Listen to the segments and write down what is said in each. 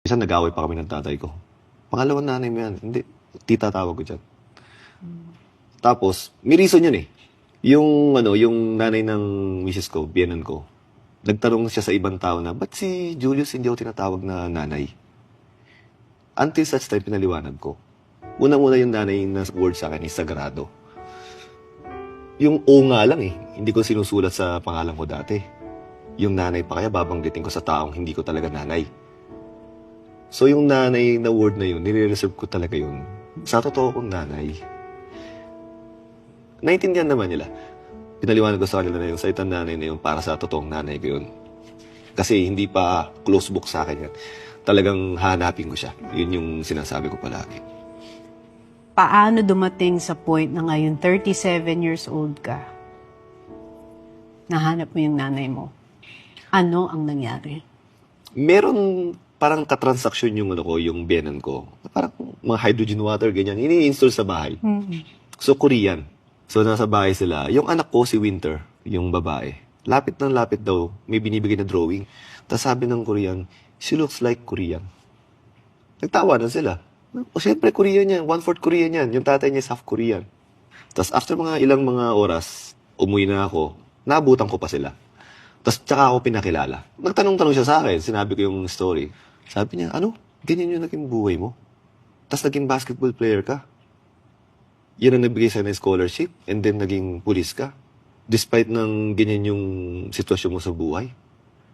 Minsan nag-away pa kami ng tatay ko. Pangalawang nanay mo yan. Hindi, tita tawag ko dyan. Tapos, may reason yun eh. Yung nanay ng misis ko, biyenan ko, nagtanong siya sa ibang tao na, ba't si Julius hindi ako tinatawag na nanay? Until such time, pinaliwanag ko. Unang-una yung nanay na word sa akin is sagrado. Yung O nga lang eh, hindi ko sinusulat sa pangalan ko dati. Yung nanay pa kaya babanggitin ko sa taong hindi ko talaga nanay. So yung nanay na word na yun, nire-reserve ko talaga yun. Sa totoo kong nanay. Naintindihan naman nila. Pinaliwanag ko sa kanila na yung salitang nanay na yun para sa totoong nanay ko yun. Kasi hindi pa close book sa akin yan. Talagang hanapin ko siya. Yun yung sinasabi ko palagi. Paano dumating sa point na ngayon, 37 years old ka, nahanap mo yung nanay mo? Ano ang nangyari? Meron parang katransaksyon yung biyenan ko. Parang mga hydrogen water, ganyan. Ini-install sa bahay. So, Korean. So, nasa bahay sila. Yung anak ko, si Winter, yung babae. Lapit ng lapit daw, may binibigay na drawing. Tapos sabi ng Korean, she looks like Korean. Nagtawa na sila. O, siyempre, Korean yan. 1/4 Korean yan. Yung tatay niya is half Korean. Tapos after ilang mga oras, umuwi na ako, naabutan ko pa sila. Tapos tsaka ako pinakilala. Nagtanong-tanong siya sa akin. Sinabi ko yung story. Sabi niya, ano? Ganyan yung naging buhay mo? Tapos naging basketball player ka? Yan ang nagbigay sa'yo ng scholarship? And then naging police ka? Despite ng ganyan yung sitwasyon mo sa buhay?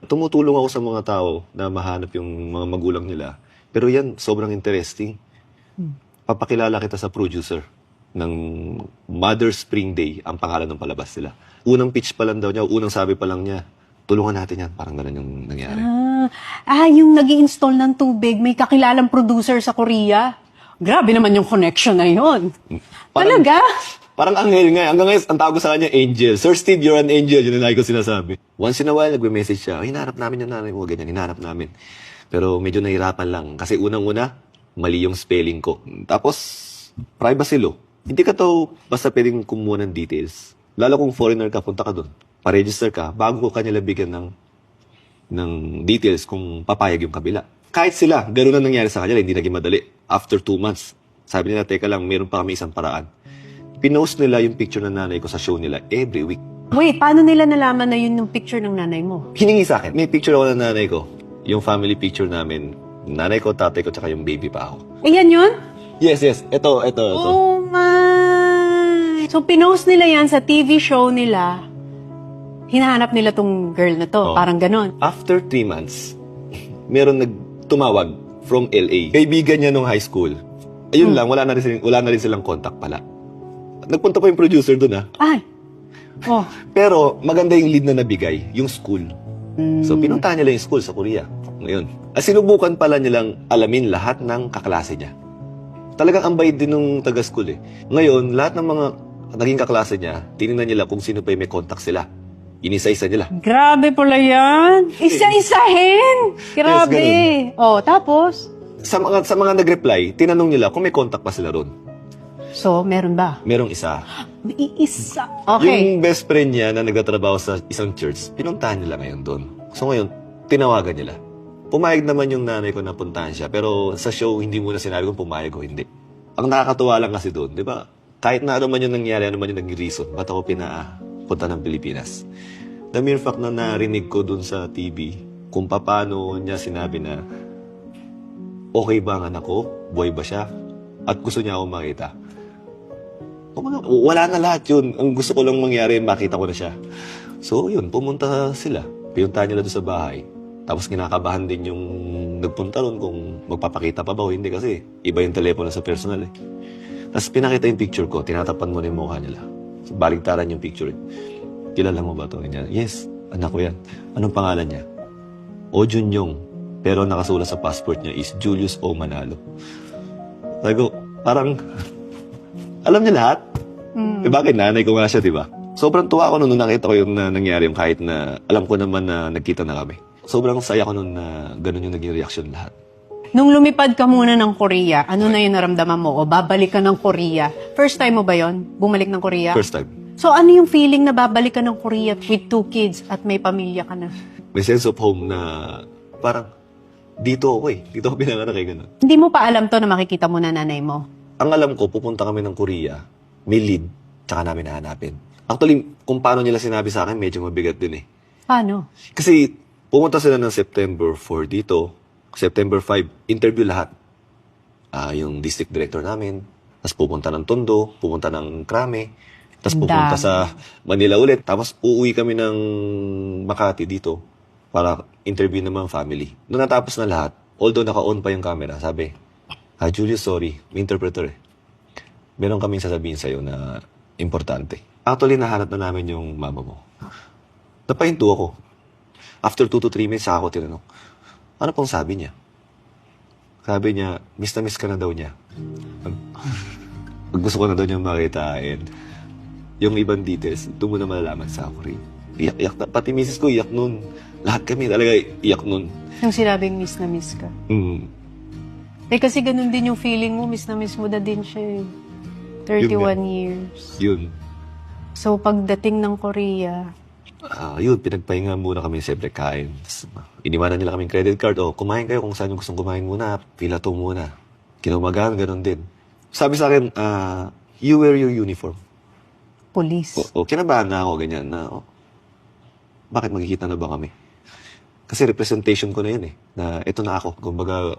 Tumutulong ako sa mga tao na mahanap yung mga magulang nila. Pero yan, sobrang interesting. Papakilala kita sa producer ng Mother's Spring Day, ang pangalan ng palabas nila. Unang pitch pa lang daw niya, unang sabi pa lang niya, tulungan natin yan. Parang ganun yung nangyari. Yung nag-i-install ng tubig, may kakilalang producer sa Korea. Grabe naman yung connection na yun. Talaga? Parang anghel nga. Hanggang ngayon, ang tawag ko sa kanya, angel. Sir Steve, you're an angel. Yun ang lagi ko sinasabi. Once in a while, nagme-message siya, hinahanap namin yung nanay mo. Ganyan, hinahanap namin. Pero medyo nahirapan lang. Kasi unang-una, mali yung spelling ko. Tapos, privacy law. Hindi ka to basta pwedeng kumuha ng details. Lalo kung foreigner ka, punta ka doon. Pa-register ka, bago ko kanila bigyan ng details kung papayag yung kabila. Kahit sila, gano'n na nangyari sa kanila, hindi naging madali. After 2 months, sabi nila, teka lang, meron pa kami isang paraan. Pinost nila yung picture ng nanay ko sa show nila every week. Wait, paano nila nalaman na yun yung picture ng nanay mo? Hiningi sa akin. May picture ako ng nanay ko. Yung family picture namin. Nanay ko, tatay ko, tsaka yung baby pa ako. Ayan yun? Yes. Ito. Oh my! So, pinost nila yan sa TV show nila. Hinahanap nila tong girl na to. Oh. Parang ganon. After 3 months, meron nagtumawag from LA. Kaibigan niya nung high school. Ayun lang, wala na rin silang contact pala. Nagpunta pa yung producer doon Ay! Oh. Pero maganda yung lead na nabigay, yung school. So pinuntahan nila yung school sa Korea. Ngayon, sinubukan pala nilang alamin lahat ng kaklase niya. Talagang ambay din nung taga-school eh. Ngayon, lahat ng mga naging kaklase niya, tinignan nila kung sino pa yung may contact sila. Inisa-isa nila. Grabe pala yan. Isa-isahin. Grabe. Oh, tapos? Sa mga nag-reply, tinanong nila kung may contact pa sila ron. So, meron ba? Merong isa. May isa. Okay. Yung best friend niya na nagtatrabaho sa isang church, pinuntahan nila ngayon doon. So ngayon, tinawagan nila. Pumayag naman yung nanay ko na puntahan siya, pero sa show, hindi muna sinabi kung pumayag o hindi. Ang nakakatuwa lang kasi doon, di ba? Kahit na ano man yung nangyari, ano man yung naging reason, ba't ako pinapunta ng Pilipinas? The mere fact na narinig ko doon sa TV, kung paano niya sinabi na, okay ba ang anak ko? Buhay ba siya? At gusto niya ako makita. Wala na lahat yun. Ang gusto ko lang mangyari, makita ko na siya. So, yun, pumunta sila. Pinuntahan nila doon sa bahay. Tapos kinakabahan din yung nagpunta ron kung magpapakita pa ba o hindi kasi iba yung telepono sa personal eh. Tapos pinakita yung picture ko, tinatapan mo na yung mukha nila. So, baligtaran yung picture. Kilala mo ba ito? Yes, anak ko yan. Anong pangalan niya? O Junyong. Pero nakasulat sa passport niya is Julius O. Manalo. Sabi ko, parang alam niya lahat. Diba, nanay ko nga siya, diba? Sobrang tuwa ako nung nakita ko yung nangyari, yung kahit na alam ko naman na nagkita na kami. Sobrang saya ko nung na ganun yung naging reaction lahat. Nung lumipad ka muna ng Korea, ano na yung naramdaman mo? O babalik ka ng Korea? First time mo ba yon? Bumalik ng Korea? First time. So ano yung feeling na babalik ka ng Korea with 2 kids at may pamilya ka na? May sense of home na parang Dito ako eh. Dito ako pinanganak eh, ganun. Hindi mo pa alam to na makikita mo na nanay mo. Ang alam ko, pupunta kami ng Korea, may lead, tsaka namin hahanapin. Actually, kung paano nila sinabi sa akin, medyo mabigat din eh. Paano? Kasi pumunta sila ng September 4 dito, September 5, interview lahat. Yung district director namin, tapos pupunta ng Tondo, pupunta ng Krame, tapos Ang pupunta dami. sa Manila ulit, tapos uuwi kami ng Makati dito para interview naman family. Noong natapos na lahat, although naka-on pa yung camera, sabi, Julius, sorry, may interpreter eh. Meron kaming sasabihin sa'yo na importante. Actually, nahanap na namin yung mama mo. Napahinto ako. After 2 to 3 minutes, saka ako tinanong, ano pong sabi niya? Sabi niya, miss na miss ka na daw niya. Pag gusto ko na daw niya makitain. Yung ibang details, doon mo na malalaman sa ako rin. Iyak-iyak na. Pati misis ko, iyak nun. Lahat kami talaga iyak nun. Yung sinabing miss na miss ka. Eh kasi ganun din yung feeling mo, miss na miss mo na din siya eh. 31 years. Yun. So pagdating ng Korea, Yun, pinagpahinga muna kami siyempre kain. Tapos, iniwanan nila kaming credit card. Kumain kayo kung saan yung gustong kumain muna. Pila to muna. Kinumagahan, ganun din. Sabi sa akin, you wear your uniform. police. Kinabahan na ako, ganyan na, bakit magkikita na ba kami? Kasi representation ko na yun eh, na ito na ako. Kumbaga,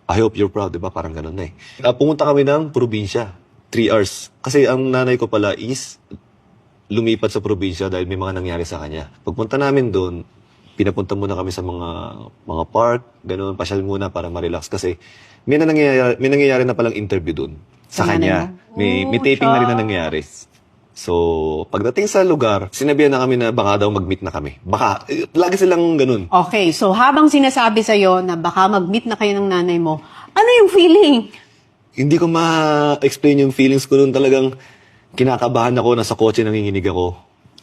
I hope you're proud, di ba? Parang ganun na eh. Pumunta kami ng probinsya, 3 hours. Kasi ang nanay ko pala is lumipat sa probinsya dahil may mga nangyari sa kanya. Pagpunta namin doon, pinapunta muna kami sa mga park, ganun, pasyal muna para ma-relax kasi may nangyayari na palang interview doon sa Sa kanya. nanay mo? May taping na rin na nangyari. So, pagdating sa lugar, sinabihan na kami na baka daw mag-meet na kami. Baka, lagi silang ganun. Okay, so habang sinasabi sa'yo na baka mag-meet na kayo ng nanay mo, ano yung feeling? Hindi ko ma-explain yung feelings ko noon. Talagang kinakabahan ako, nasa kotse nanginginig ako.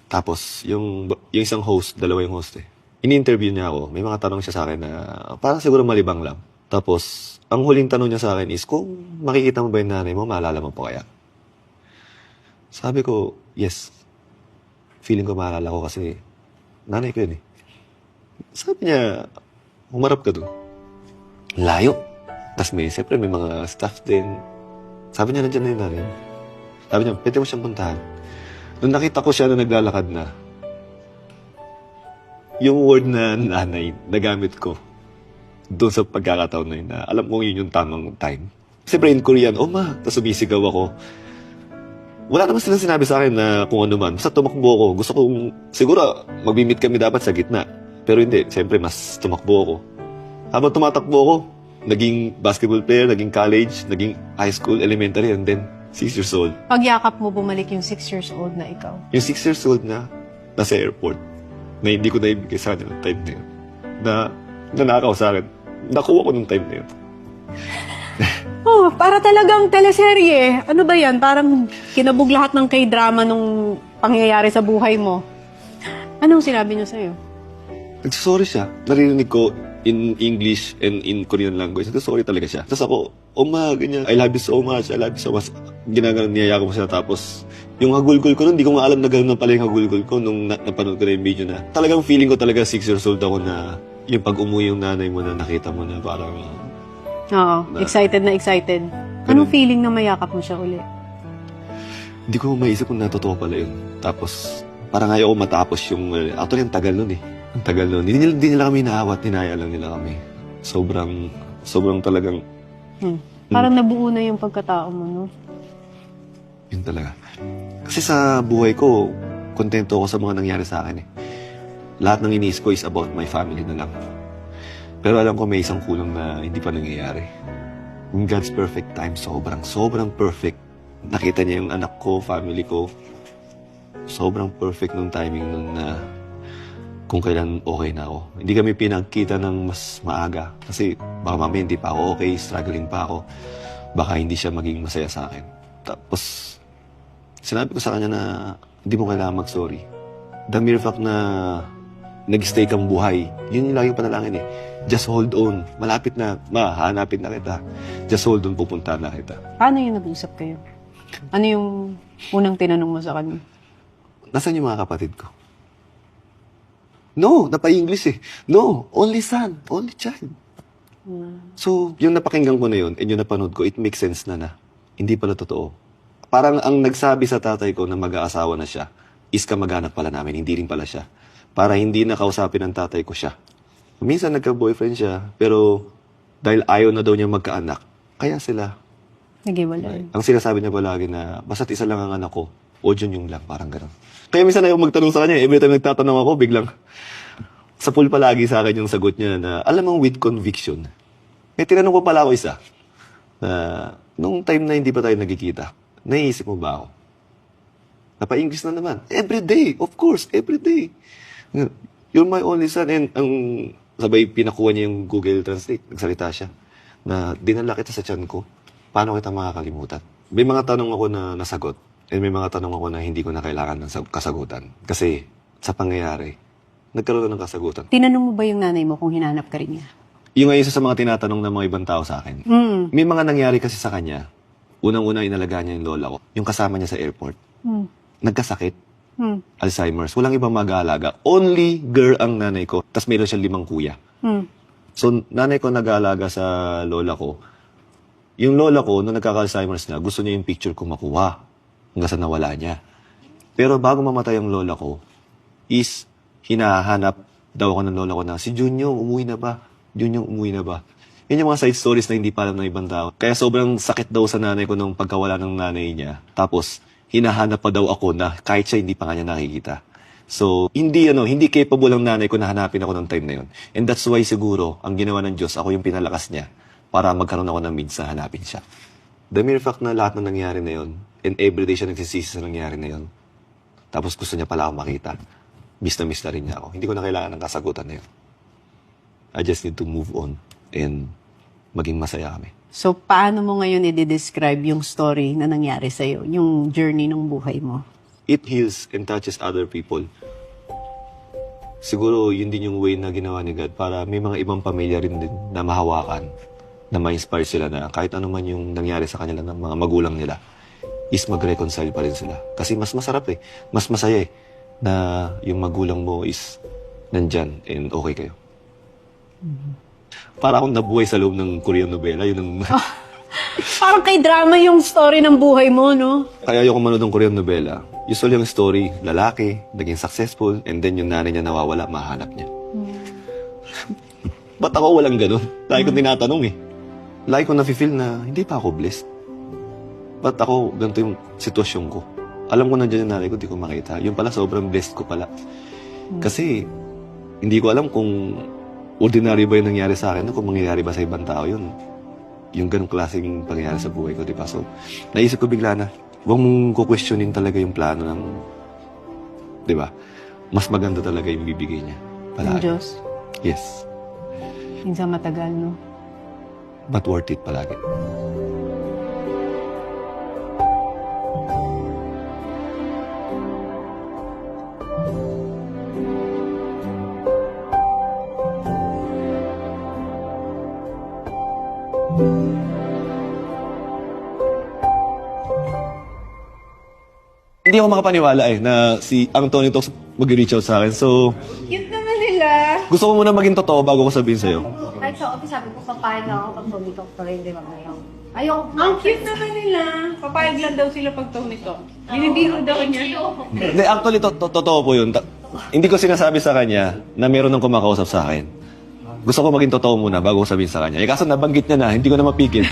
Tapos, yung isang host, dalawa yung host eh. Ini-interview niya ako. May mga tanong siya sa akin na parang siguro malibang lang. Tapos, ang huling tanong niya sa akin is, kung makikita mo ba yung nanay mo, maalala mo pa kaya? Sabi ko, yes. Feeling ko maalala ko kasi nanay ko yun eh. Sabi niya, humarap ka doon. Layo. Tapos siyempre may mga staff din. Sabi niya, nandiyan na yung nanay mo. Sabi niya, pwede mo siyang puntahan. Nung nakita ko siya na naglalakad na, yung word na nanay, nagamit ko doon sa pagkakataon na yun, na alam mo yun yung tamang time. Siyempre in Korean, ma, tapos sumisigaw ako. Wala naman silang sinabi sa akin na kung ano man. Basta tumakbo ako. Gusto kong, siguro, mag-meet kami dapat sa gitna. Pero hindi, siyempre, mas tumakbo ako. Habang tumatakbo ako, naging basketball player, naging college, naging high school, elementary, and then 6 years old. Pagyakap mo, bumalik yung 6 years old na ikaw. Yung 6 years old na, nasa airport, na hindi ko naibigay sa kanya ng time na yun. Na nanakaw sa akin. Nakuha ko ng time na yun. Oh, para talagang teleserye. Ano ba yan? Parang kinabog lahat ng K-drama nung pangyayari sa buhay mo. Anong sinabi niya sa'yo? Nagsasorry siya. Narinig ko in English and in Korean language. Nagsasorry talaga siya. Tapos ako, ma, ganyan. I love you so much. I love you so much. Ginaganon, niyaya ko siya. Tapos, yung hagulgol ko nun, hindi ko nga alam na gano'n na pala yung hagulgol ko nung napanood ko na yung video na. Talagang feeling ko talaga 6 years old ako na yung pag umuwi yung nanay mo na nakita mo na parang... Oo, excited na excited. Anong feeling na mayakap mo siya uli? Hindi ko maisip kung natotoo pala yun. Tapos, parang ayaw ko matapos yung... Actually, ang tagal nun eh. Ang tagal nun. Hindi nila kami naawat, hinaya lang nila kami. Sobrang talagang... Parang nabuo na yung pagkatao mo, no? Yun talaga. Kasi sa buhay ko, kontento ako sa mga nangyari sa akin eh. Lahat ng iniis ko is about my family na lang. Pero alam ko may isang kulang na hindi pa nangyayari. In God's perfect time, sobrang perfect. Nakita niya yung anak ko, family ko. Sobrang perfect nung timing nun na kung kailan okay na ako. Hindi kami pinagkita ng mas maaga. Kasi baka mamaya hindi pa ako okay, struggling pa ako. Baka hindi siya maging masaya sa akin. Tapos, sinabi ko sa kanya na hindi mo kailangan mag-sorry. The mere fact na nag-stay kang buhay, yun yung laging panalangin eh. Just hold on. Malapit na. Hanapin na kita. Just hold on, pupunta na kita. Paano yung nag-usap kayo? Ano yung unang tinanong mo sa kanya? Nasaan yung mga kapatid ko? No, napa-English eh. No, only son, only child. So, yung napakinggan ko na yun, and yung napanood ko, it makes sense na hindi pala totoo. Parang ang nagsabi sa tatay ko na mag-aasawa na siya, is kamag-anak pala namin, hindi rin pala siya. Para hindi na kausapin ng tatay ko siya. Minsan nagka-boyfriend siya, pero dahil ayaw na daw niya magkaanak, kaya sila. Nag-iwalay. Ang sinasabi niya palagi na, basta't isa lang ang anak ko, o Jun yung lang, parang gano'n. Kaya minsan ayaw magtanong sa kanya, every time nagtatanong ako, biglang, sa pool palagi sa akin yung sagot niya na, alam mong with conviction. May tinanong ko pala ako isa, na nung time na hindi pa tayo nagkikita, naiisip mo ba ako? Napa-English na naman. Every day, of course, every day. You're my only son. And ang sabay pinakuha niya yung Google Translate. Nagsalita siya na dinala kita sa tiyan ko. Paano kita makakalimutan? May mga tanong ako na nasagot. And may mga tanong ako na hindi ko na kailangan ng kasagutan. Kasi sa pangyayari, nagkaroon ng kasagutan. Tinanong mo ba yung nanay mo kung hinanap ka rin niya? Yung isa sa mga tinatanong ng mga ibang tao sa akin. May mga nangyari kasi sa kanya. Unang-una inalaga niya yung lola ko. Yung kasama niya sa airport. Nagkasakit. Alzheimer's. Walang ibang mag-aalaga. Only girl ang nanay ko. Tapos meron siyang 5 kuya. So, nanay ko nag-aalaga sa lola ko. Yung lola ko, nung nagkaka-Alzheimer's na, gusto niya yung picture ko makuha. Hanggang sa nawala niya. Pero bago mamatay ang lola ko, is hinahanap daw ako ng lola ko na, si Junyo, umuwi na ba? Junyo, umuwi na ba? Yan yung mga side stories na hindi pa alam ng ibang tao. Kaya sobrang sakit daw sa nanay ko nung pagkawala ng nanay niya. Tapos, hinahanap pa daw ako na kahit siya hindi pa kanya nakikita. So, hindi capable ang nanay ko na hanapin ako ng time na yun. And that's why siguro, ang ginawa ng Diyos, ako yung pinalakas niya para magkaroon ako ng means na hanapin siya. The mere fact na lahat ng nangyari na yun, and everyday siya nagsisisi sa nangyari na yun, tapos gusto niya pala ako makita, miss na rin niya ako. Hindi ko na kailangan ng kasagutan na yun. I just need to move on and maging masaya kami. So, paano mo ngayon i-describe yung story na nangyari sa'yo? Yung journey ng buhay mo? It heals and touches other people. Siguro, yun din yung way na ginawa ni God para may mga ibang pamilya rin din na mahawakan, na ma-inspire sila na kahit ano man yung nangyari sa kanila ng mga magulang nila, is mag-reconcile pa rin sila. Kasi mas masarap mas masaya na yung magulang mo is nandyan and okay kayo. Para akong nabuhay sa loob ng Korean novela. Yun ang... Parang kay drama yung story ng buhay mo, no? Kaya ayoko manood ng Korean novela. Usually yung story, lalaki, naging successful, and then yung nanay niya nawawala, mahanap niya. Ba't ako walang ganun? Lagi ko tinatanong Lagi ko nafe-feel na hindi pa ako blessed. Ba't ako ganito yung sitwasyon ko? Alam ko nandiyan yung nanay ko, di ko makita. Yung pala, sobrang blessed ko pala. Kasi, hindi ko alam kung ordinary ba yung nangyari sa akin o kung mangyayari ba sa ibang tao yun. Yung ganong klaseng pangyayari sa buhay ko, di ba? So, naisip ko bigla na, huwag mong kukwestiyonin talaga yung plano ng, di ba? Mas maganda talaga yung bibigay niya. Ng Diyos? Yes. Minsan matagal, no? But worth it palagi. Hindi ako makapaniwala na si Anthony Talks mag-reach out sa akin. So, Cute naman nila. gusto ko muna maging totoo bago ko sabihin sa'yo. Kahit sa office, sabi ko, papayag lang ako pag tumitok pa rin, di ba ngayon? Ayoko. Ang cute naman nila. Papayag lang daw sila pag nito. Binibiro daw niya. Hindi, actually, totoo po yun. Hindi ko sinasabi sa kanya na meron ng kumakausap sa akin. Gusto ko maging totoo muna bago ko sabihin sa kanya. Kaso nabanggit niya na, hindi ko na mapigil.